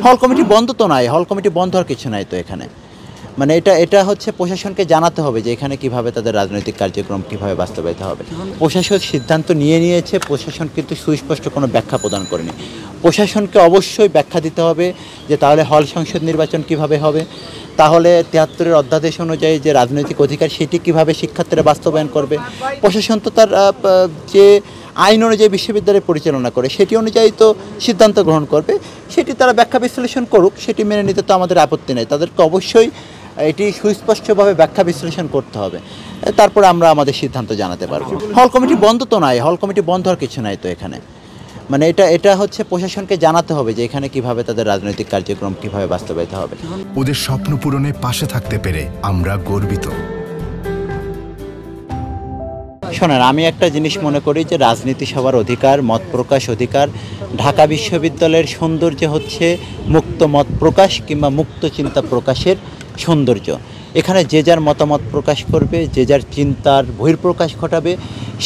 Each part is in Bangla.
হল কমিটি বন্ধ তো নাই, হল কমিটি বন্ধ হওয়ার কিছু নাই তো এখানে। মানে এটা হচ্ছে প্রশাসনকে জানাতে হবে যে এখানে কিভাবে তাদের রাজনৈতিক কার্যক্রম কিভাবে বাস্তবায়িত হবে। প্রশাসন সিদ্ধান্ত নিয়েছে, প্রশাসন কিন্তু সুস্পষ্ট কোনো ব্যাখ্যা প্রদান করেনি। প্রশাসনকে অবশ্যই ব্যাখ্যা দিতে হবে যে তাহলে হল সংসদ নির্বাচন কিভাবে হবে, তাহলে ৭৩-এর অধ্যাদেশ অনুযায়ী যে রাজনৈতিক অধিকার সেটি কিভাবে শিক্ষার্থীরা বাস্তবায়ন করবে। প্রশাসন তো তার যে আইন অনুযায়ী বিশ্ববিদ্যালয় পরিচালনা করে সেটি অনুযায়ী তো সিদ্ধান্ত গ্রহণ করবে, সেটি তারা ব্যাখ্যা বিশ্লেষণ করুক, সেটি মেনে নিতে তো আমাদের আপত্তি নেই। তাদেরকে অবশ্যই এটি সুস্পষ্টভাবে ব্যাখ্যা বিশ্লেষণ করতে হবে, তারপরে আমরা আমাদের সিদ্ধান্ত জানাতে পারবো। হল কমিটি বন্ধ তো নাই, হল কমিটি বন্ধ হওয়ার কিছু নাই তো এখানে। মানে এটা হচ্ছে প্রশাসনকে জানাতে হবে যে এখানে কিভাবে তাদের রাজনৈতিক কার্যক্রম কিভাবে বাস্তবায়িত হবে। ওদের স্বপ্ন পূরণে পাশে থাকতে পেরে আমরা গর্বিত। শোনেন, আমি একটা জিনিস মনে করি যে রাজনীতি সবার অধিকার, মত প্রকাশ অধিকার। ঢাকা বিশ্ববিদ্যালয়ের সৌন্দর্য হচ্ছে মুক্ত মত প্রকাশ কিংবা মুক্ত চিন্তা প্রকাশের সৌন্দর্য। এখানে যে যার মতামত প্রকাশ করবে, যে যার চিন্তার বহিঃপ্রকাশ ঘটাবে।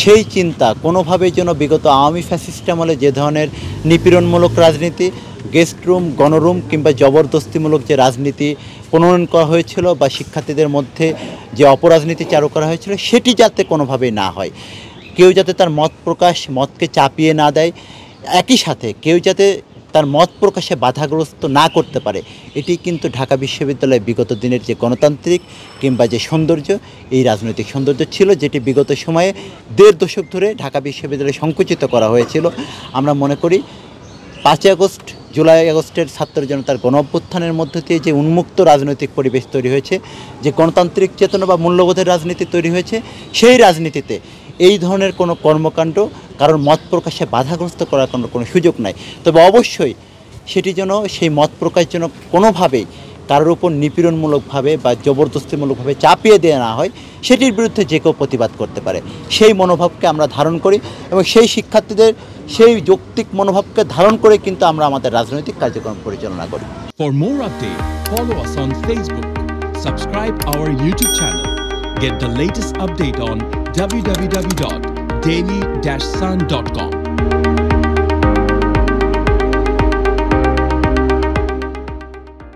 সেই চিন্তা কোনোভাবেই যেন বিগত আওয়ামী ফ্যাসিস্ট আমলে যে ধরনের নিপীড়নমূলক রাজনীতি, গেস্ট রুম, গণরুম কিংবা জবরদস্তিমূলক যে রাজনীতি প্রণয়ন করা হয়েছিল বা শিক্ষার্থীদের মধ্যে যে অপরাজনীতি চালু করা হয়েছিল, সেটি যাতে কোনোভাবেই না হয়। কেউ যাতে তার মত প্রকাশ, মতকে চাপিয়ে না দেয়, একই সাথে কেউ যাতে তার মত প্রকাশে বাধাগ্রস্ত না করতে পারে। এটি কিন্তু ঢাকা বিশ্ববিদ্যালয়ে বিগত দিনের যে গণতান্ত্রিক কিংবা যে সৌন্দর্য, এই রাজনৈতিক সৌন্দর্য ছিল, যেটি বিগত সময়ে ১.৫ দশক ধরে ঢাকা বিশ্ববিদ্যালয়ে সংকুচিত করা হয়েছিল। আমরা মনে করি ৫ই আগস্ট, জুলাই আগস্টের ছাত্র জনতার গণ অভ্যুত্থানের মধ্য দিয়ে যে উন্মুক্ত রাজনৈতিক পরিবেশ তৈরি হয়েছে, যে গণতান্ত্রিক চেতনা বা মূল্যবোধের রাজনীতি তৈরি হয়েছে, সেই রাজনীতিতে এই ধরনের কোনো কর্মকাণ্ড কারোর মত প্রকাশে বাধাগ্রস্ত করার কোনো সুযোগ নাই। তবে অবশ্যই সেটি যেন, সেই মত প্রকাশ যেন কোনোভাবেই কারোর উপর নিপীড়নমূলকভাবে বা জবরদস্তিমূলকভাবে চাপিয়ে দেওয়া না হয়, সেটির বিরুদ্ধে যে কেউ প্রতিবাদ করতে পারে। সেই মনোভাবকে আমরা ধারণ করি এবং সেই শিক্ষার্থীদের সেই যৌক্তিক মনোভাবকে ধারণ করে কিন্তু আমরা আমাদের রাজনৈতিক কার্যক্রম পরিচালনা করি। For more updates, follow us on Facebook, subscribe our YouTube channel, get the latest update on www.daily-sun.com.